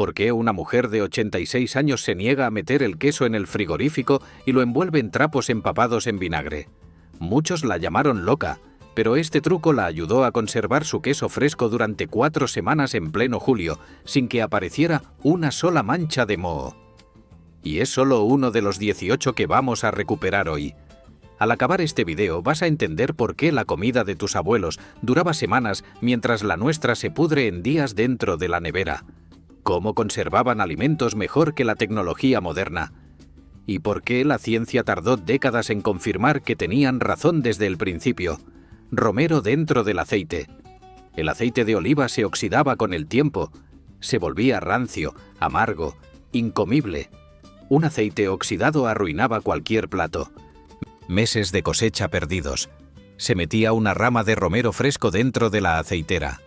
¿Por qué una mujer de 86 años se niega a meter el queso en el frigorífico y lo envuelve en trapos empapados en vinagre? Muchos la llamaron loca, pero este truco la ayudó a conservar su queso fresco durante 4 semanas en pleno julio, sin que apareciera una sola mancha de moho. Y es solo uno de los 18 que vamos a recuperar hoy. Al acabar este video vas a entender por qué la comida de tus abuelos duraba semanas mientras la nuestra se pudre en días dentro de la nevera. Cómo conservaban alimentos mejor que la tecnología moderna. Y por qué la ciencia tardó décadas en confirmar que tenían razón desde el principio. Romero dentro del aceite. El aceite de oliva se oxidaba con el tiempo. Se volvía rancio, amargo, incomible. Un aceite oxidado arruinaba cualquier plato. Meses de cosecha perdidos. Se metía una rama de romero fresco dentro de la aceitera.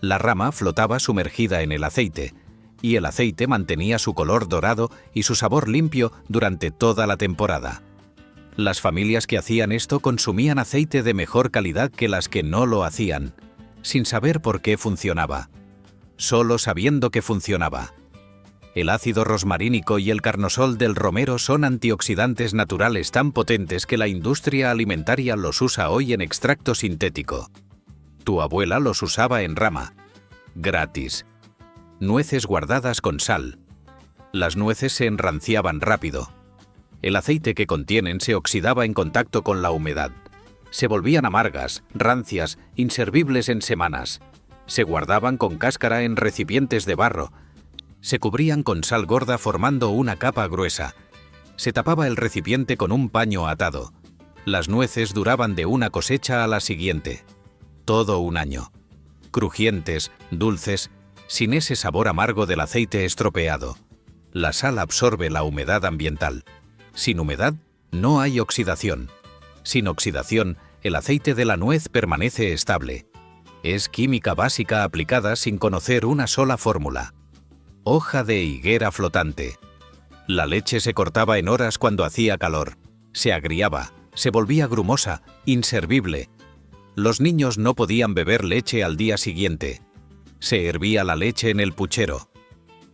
La rama flotaba sumergida en el aceite, y el aceite mantenía su color dorado y su sabor limpio durante toda la temporada. Las familias que hacían esto consumían aceite de mejor calidad que las que no lo hacían, sin saber por qué funcionaba. Solo sabiendo que funcionaba. El ácido rosmarínico y el carnosol del romero son antioxidantes naturales tan potentes que la industria alimentaria los usa hoy en extracto sintético. Tu abuela los usaba en rama. Gratis. Nueces guardadas con sal. Las nueces se enranciaban rápido. El aceite que contienen se oxidaba en contacto con la humedad. Se volvían amargas, rancias, inservibles en semanas. Se guardaban con cáscara en recipientes de barro. Se cubrían con sal gorda formando una capa gruesa. Se tapaba el recipiente con un paño atado. Las nueces duraban de una cosecha a la siguiente. Todo un año. Crujientes, dulces, sin ese sabor amargo del aceite estropeado. La sal absorbe la humedad ambiental. Sin humedad, no hay oxidación. Sin oxidación, el aceite de la nuez permanece estable. Es química básica aplicada sin conocer una sola fórmula. Hoja de higuera flotante. La leche se cortaba en horas cuando hacía calor. Se agriaba, se volvía grumosa, inservible. Los niños no podían beber leche al día siguiente. Se hervía la leche en el puchero.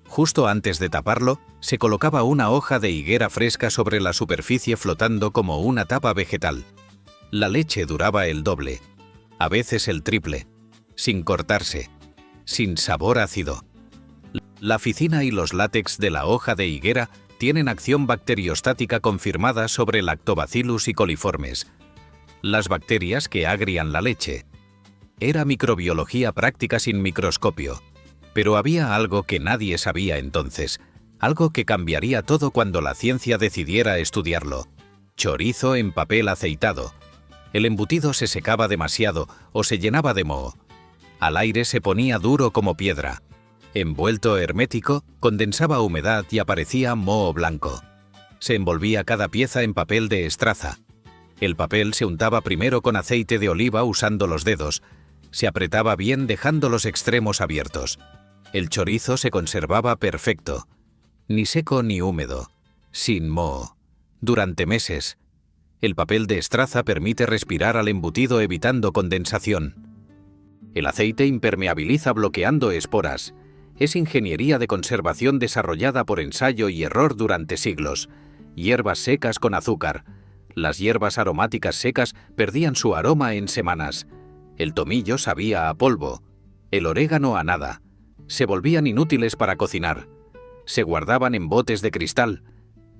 Justo antes de taparlo, se colocaba una hoja de higuera fresca sobre la superficie flotando como una tapa vegetal. La leche duraba el doble, a veces el triple, sin cortarse, sin sabor ácido. La ficina y los látex de la hoja de higuera tienen acción bacteriostática confirmada sobre Lactobacillus y coliformes, las bacterias que agrian la leche. Era microbiología práctica sin microscopio, pero había algo que nadie sabía entonces, algo que cambiaría todo cuando la ciencia decidiera estudiarlo. Chorizo en papel aceitado. El embutido se secaba demasiado o se llenaba de moho. Al aire se ponía duro como piedra. Envuelto hermético, condensaba humedad y aparecía moho blanco. Se envolvía cada pieza en papel de estraza. El papel se untaba primero con aceite de oliva usando los dedos. Se apretaba bien dejando los extremos abiertos. El chorizo se conservaba perfecto. Ni seco ni húmedo. Sin moho. Durante meses. El papel de estraza permite respirar al embutido evitando condensación. El aceite impermeabiliza bloqueando esporas. Es ingeniería de conservación desarrollada por ensayo y error durante siglos. Hierbas secas con azúcar. Las hierbas aromáticas secas perdían su aroma en semanas. El tomillo sabía a polvo. El orégano a nada. Se volvían inútiles para cocinar. Se guardaban en botes de cristal.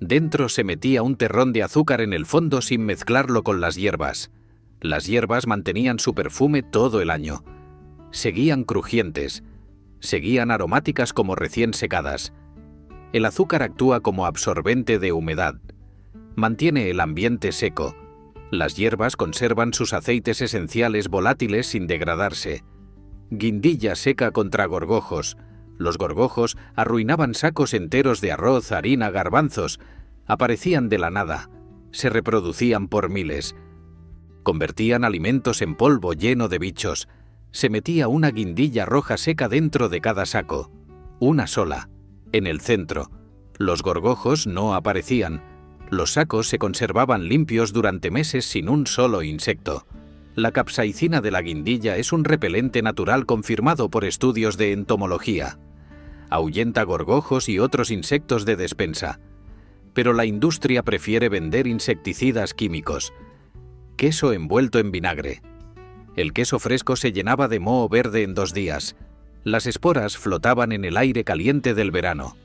Dentro se metía un terrón de azúcar en el fondo sin mezclarlo con las hierbas. Las hierbas mantenían su perfume todo el año. Seguían crujientes. Seguían aromáticas como recién secadas. El azúcar actúa como absorbente de humedad. Mantiene el ambiente seco. Las hierbas conservan sus aceites esenciales volátiles sin degradarse. Guindilla seca contra gorgojos. Los gorgojos arruinaban sacos enteros de arroz, harina, garbanzos. Aparecían de la nada. Se reproducían por miles. Convertían alimentos en polvo lleno de bichos. Se metía una guindilla roja seca dentro de cada saco. Una sola, en el centro. Los gorgojos no aparecían. Los sacos se conservaban limpios durante meses sin un solo insecto. La capsaicina de la guindilla es un repelente natural confirmado por estudios de entomología. ahuyenta gorgojos y otros insectos de despensa. Pero la industria prefiere vender insecticidas químicos. Queso envuelto en vinagre. El queso fresco se llenaba de moho verde en 2 días. Las esporas flotaban en el aire caliente del verano.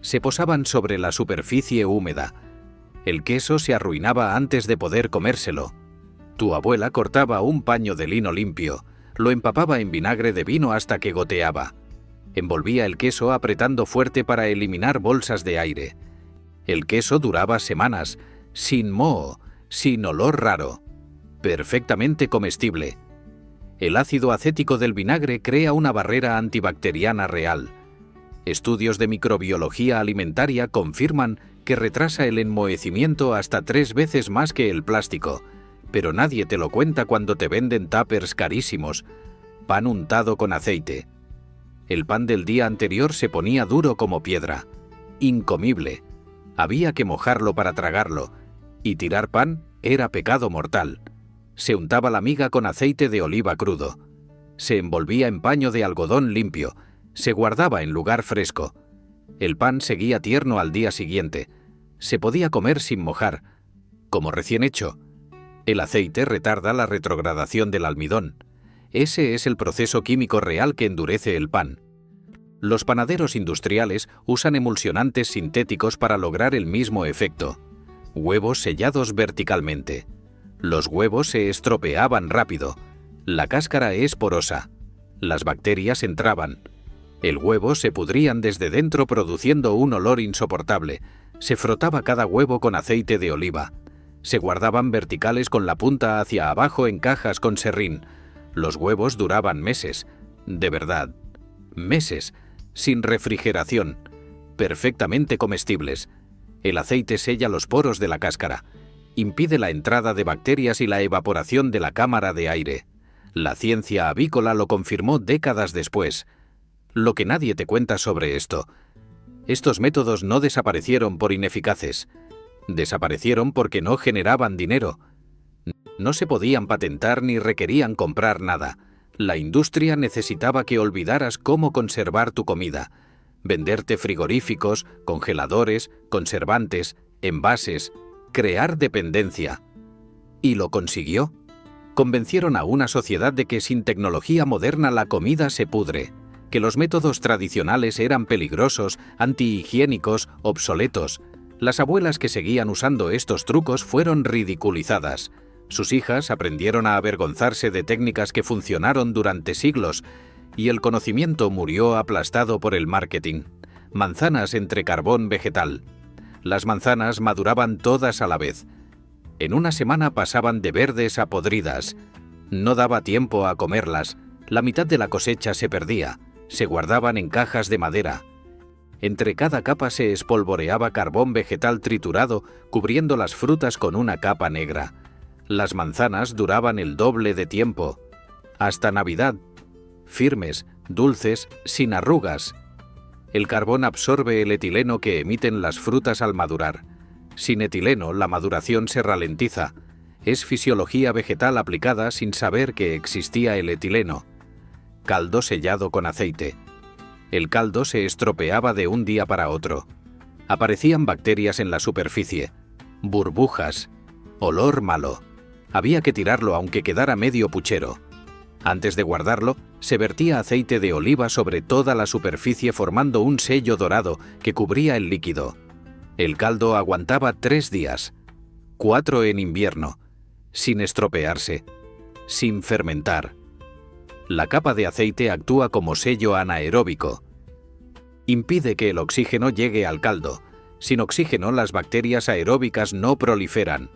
Se posaban sobre la superficie húmeda. El queso se arruinaba antes de poder comérselo. Tu abuela cortaba un paño de lino limpio, lo empapaba en vinagre de vino hasta que goteaba. Envolvía el queso apretando fuerte para eliminar bolsas de aire. El queso duraba semanas, sin moho, sin olor raro, perfectamente comestible. El ácido acético del vinagre crea una barrera antibacteriana real. Estudios de microbiología alimentaria confirman que retrasa el enmohecimiento hasta 3 veces más que el plástico, pero nadie te lo cuenta cuando te venden tuppers carísimos. Pan untado con aceite. El pan del día anterior se ponía duro como piedra, incomible. Había que mojarlo para tragarlo, y tirar pan era pecado mortal. Se untaba la miga con aceite de oliva crudo. Se envolvía en paño de algodón limpio. Se guardaba en lugar fresco. El pan seguía tierno al día siguiente. Se podía comer sin mojar, como recién hecho. El aceite retarda la retrogradación del almidón. Ese es el proceso químico real que endurece el pan. Los panaderos industriales usan emulsionantes sintéticos para lograr el mismo efecto. Huevos sellados verticalmente. Los huevos se estropeaban rápido. La cáscara es porosa. Las bacterias entraban. El huevo se pudrían desde dentro produciendo un olor insoportable. Se frotaba cada huevo con aceite de oliva. Se guardaban verticales con la punta hacia abajo en cajas con serrín. Los huevos duraban meses. De verdad. Meses. Sin refrigeración. Perfectamente comestibles. El aceite sella los poros de la cáscara. Impide la entrada de bacterias y la evaporación de la cámara de aire. La ciencia avícola lo confirmó décadas después. Lo que nadie te cuenta sobre esto. Estos métodos no desaparecieron por ineficaces. Desaparecieron porque no generaban dinero. No se podían patentar ni requerían comprar nada. La industria necesitaba que olvidaras cómo conservar tu comida. Venderte frigoríficos, congeladores, conservantes, envases, crear dependencia. ¿Y lo consiguió? Convencieron a una sociedad de que sin tecnología moderna la comida se pudre, que los métodos tradicionales eran peligrosos, antihigiénicos, obsoletos. Las abuelas que seguían usando estos trucos fueron ridiculizadas. Sus hijas aprendieron a avergonzarse de técnicas que funcionaron durante siglos, y el conocimiento murió aplastado por el marketing. Manzanas entre carbón vegetal. Las manzanas maduraban todas a la vez. En una semana pasaban de verdes a podridas. No daba tiempo a comerlas. La mitad de la cosecha se perdía. Se guardaban en cajas de madera. Entre cada capa se espolvoreaba carbón vegetal triturado, cubriendo las frutas con una capa negra. Las manzanas duraban el doble de tiempo. Hasta Navidad. Firmes, dulces, sin arrugas. El carbón absorbe el etileno que emiten las frutas al madurar. Sin etileno, la maduración se ralentiza. Es fisiología vegetal aplicada sin saber que existía el etileno. Caldo sellado con aceite. El caldo se estropeaba de un día para otro. Aparecían bacterias en la superficie. Burbujas. Olor malo. Había que tirarlo aunque quedara medio puchero. Antes de guardarlo, se vertía aceite de oliva sobre toda la superficie formando un sello dorado que cubría el líquido. El caldo aguantaba 3 días, 4 en invierno, sin estropearse, sin fermentar. La capa de aceite actúa como sello anaeróbico. Impide que el oxígeno llegue al caldo. Sin oxígeno, las bacterias aeróbicas no proliferan.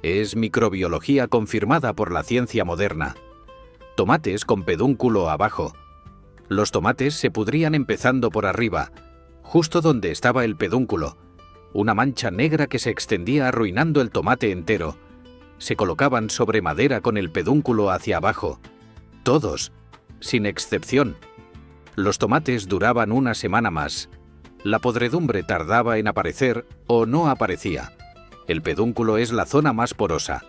Es microbiología confirmada por la ciencia moderna. Tomates con pedúnculo abajo. Los tomates se pudrían empezando por arriba, justo donde estaba el pedúnculo. Una mancha negra que se extendía arruinando el tomate entero. Se colocaban sobre madera con el pedúnculo hacia abajo. Todos, sin excepción. Los tomates duraban una semana más. La podredumbre tardaba en aparecer o no aparecía. El pedúnculo es la zona más porosa.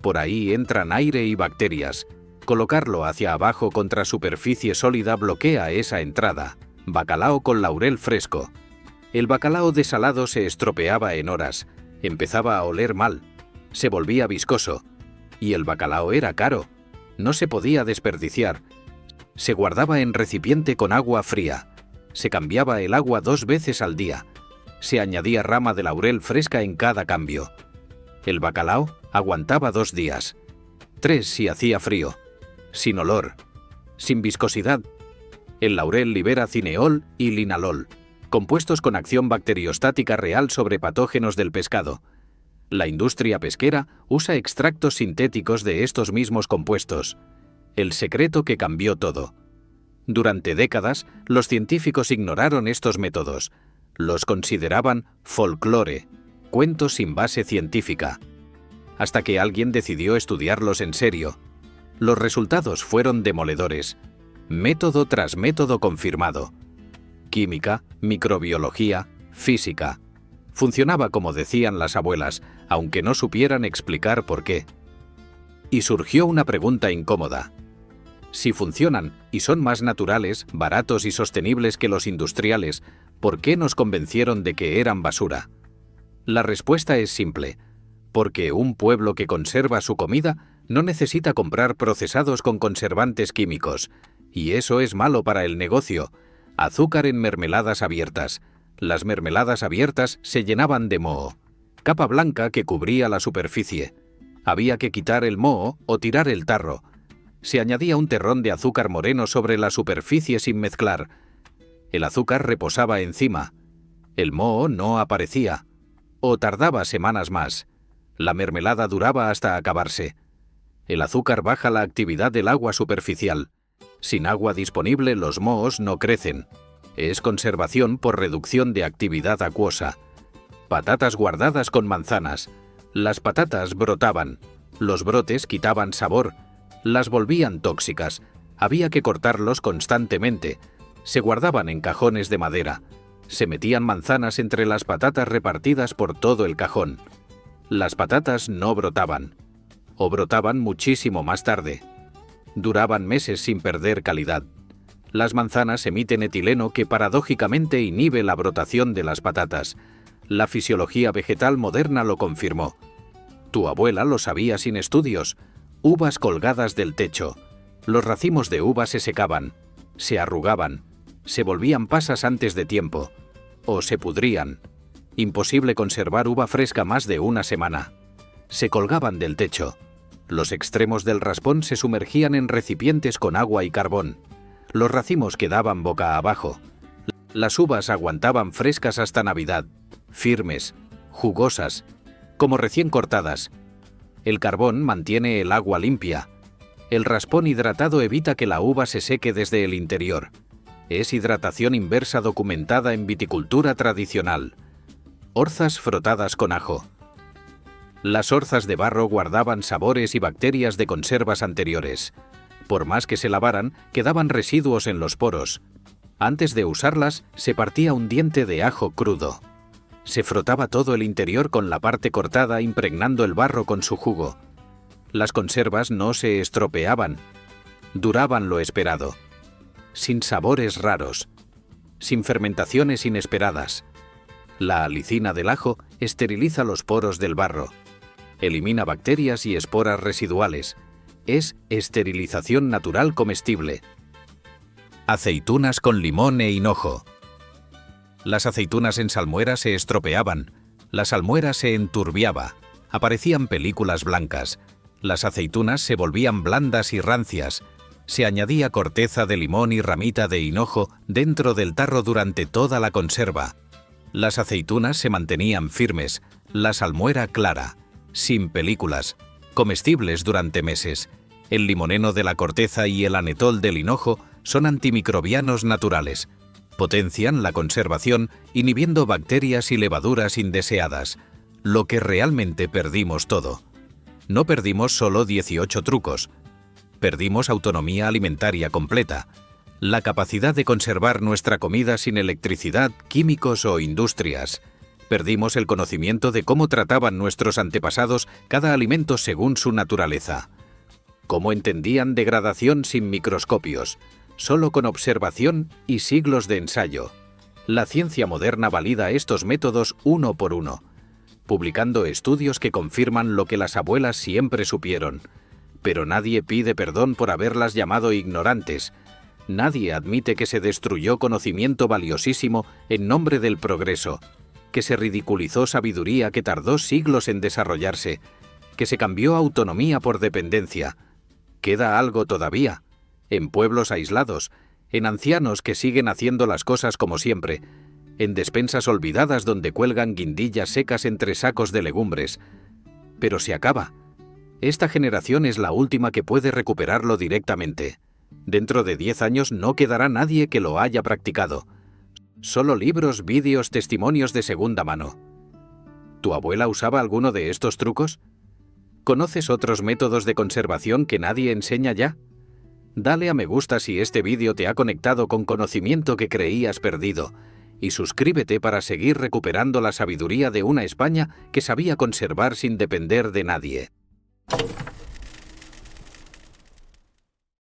Por ahí entran aire y bacterias. Colocarlo hacia abajo contra superficie sólida bloquea esa entrada. Bacalao con laurel fresco. El bacalao desalado se estropeaba en horas, empezaba a oler mal, se volvía viscoso. Y el bacalao era caro, no se podía desperdiciar. Se guardaba en recipiente con agua fría. Se cambiaba el agua 2 veces al día. Se añadía rama de laurel fresca en cada cambio. El bacalao aguantaba 2 días. 3 si hacía frío. Sin olor. Sin viscosidad. El laurel libera cineol y linalol, compuestos con acción bacteriostática real sobre patógenos del pescado. La industria pesquera usa extractos sintéticos de estos mismos compuestos. El secreto que cambió todo. Durante décadas, los científicos ignoraron estos métodos. Los consideraban folclore, cuentos sin base científica. Hasta que alguien decidió estudiarlos en serio. Los resultados fueron demoledores. Método tras método confirmado. Química, microbiología, física. Funcionaba como decían las abuelas, aunque no supieran explicar por qué. Y surgió una pregunta incómoda. Si funcionan y son más naturales, baratos y sostenibles que los industriales, ¿por qué nos convencieron de que eran basura? La respuesta es simple. Porque un pueblo que conserva su comida no necesita comprar procesados con conservantes químicos. Y eso es malo para el negocio. Azúcar en mermeladas abiertas. Las mermeladas abiertas se llenaban de moho, capa blanca que cubría la superficie. Había que quitar el moho o tirar el tarro. Se añadía un terrón de azúcar moreno sobre la superficie sin mezclar. El azúcar reposaba encima. El moho no aparecía. O tardaba semanas más. La mermelada duraba hasta acabarse. El azúcar baja la actividad del agua superficial. Sin agua disponible, los mohos no crecen. Es conservación por reducción de actividad acuosa. Patatas guardadas con manzanas. Las patatas brotaban. Los brotes quitaban sabor. Las volvían tóxicas. Había que cortarlos constantemente. Se guardaban en cajones de madera. Se metían manzanas entre las patatas repartidas por todo el cajón. Las patatas no brotaban. O brotaban muchísimo más tarde. Duraban meses sin perder calidad. Las manzanas emiten etileno que paradójicamente inhibe la brotación de las patatas. La fisiología vegetal moderna lo confirmó. Tu abuela lo sabía sin estudios. Uvas colgadas del techo. Los racimos de uva se secaban, se arrugaban, se volvían pasas antes de tiempo, o se pudrían. Imposible conservar uva fresca más de 1 semana. Se colgaban del techo. Los extremos del raspón se sumergían en recipientes con agua y carbón. Los racimos quedaban boca abajo. Las uvas aguantaban frescas hasta Navidad, firmes, jugosas, como recién cortadas. El carbón mantiene el agua limpia. El raspón hidratado evita que la uva se seque desde el interior. Es hidratación inversa documentada en viticultura tradicional. Orzas frotadas con ajo. Las orzas de barro guardaban sabores y bacterias de conservas anteriores. Por más que se lavaran, quedaban residuos en los poros. Antes de usarlas, se partía un diente de ajo crudo. Se frotaba todo el interior con la parte cortada impregnando el barro con su jugo. Las conservas no se estropeaban. Duraban lo esperado. Sin sabores raros. Sin fermentaciones inesperadas. La alicina del ajo esteriliza los poros del barro. Elimina bacterias y esporas residuales. Es esterilización natural comestible. Aceitunas con limón e hinojo. Las aceitunas en salmuera se estropeaban. La salmuera se enturbiaba. Aparecían películas blancas. Las aceitunas se volvían blandas y rancias. Se añadía corteza de limón y ramita de hinojo dentro del tarro durante toda la conserva. Las aceitunas se mantenían firmes. La salmuera clara. Sin películas. Comestibles durante meses. El limoneno de la corteza y el anetol del hinojo son antimicrobianos naturales. Potencian la conservación inhibiendo bacterias y levaduras indeseadas. Lo que realmente perdimos todo. No perdimos solo 18 trucos. Perdimos autonomía alimentaria completa. La capacidad de conservar nuestra comida sin electricidad, químicos o industrias. Perdimos el conocimiento de cómo trataban nuestros antepasados cada alimento según su naturaleza. Cómo entendían degradación sin microscopios. solo con observación y siglos de ensayo. La ciencia moderna valida estos métodos uno por uno, publicando estudios que confirman lo que las abuelas siempre supieron. Pero nadie pide perdón por haberlas llamado ignorantes. Nadie admite que se destruyó conocimiento valiosísimo en nombre del progreso, que se ridiculizó sabiduría que tardó siglos en desarrollarse, que se cambió autonomía por dependencia. Queda algo todavía, en pueblos aislados, en ancianos que siguen haciendo las cosas como siempre, en despensas olvidadas donde cuelgan guindillas secas entre sacos de legumbres. Pero se acaba. Esta generación es la última que puede recuperarlo directamente. Dentro de 10 años no quedará nadie que lo haya practicado. Solo libros, vídeos, testimonios de segunda mano. ¿Tu abuela usaba alguno de estos trucos? ¿Conoces otros métodos de conservación que nadie enseña ya? Dale a me gusta si este vídeo te ha conectado con conocimiento que creías perdido, y suscríbete para seguir recuperando la sabiduría de una España que sabía conservar sin depender de nadie.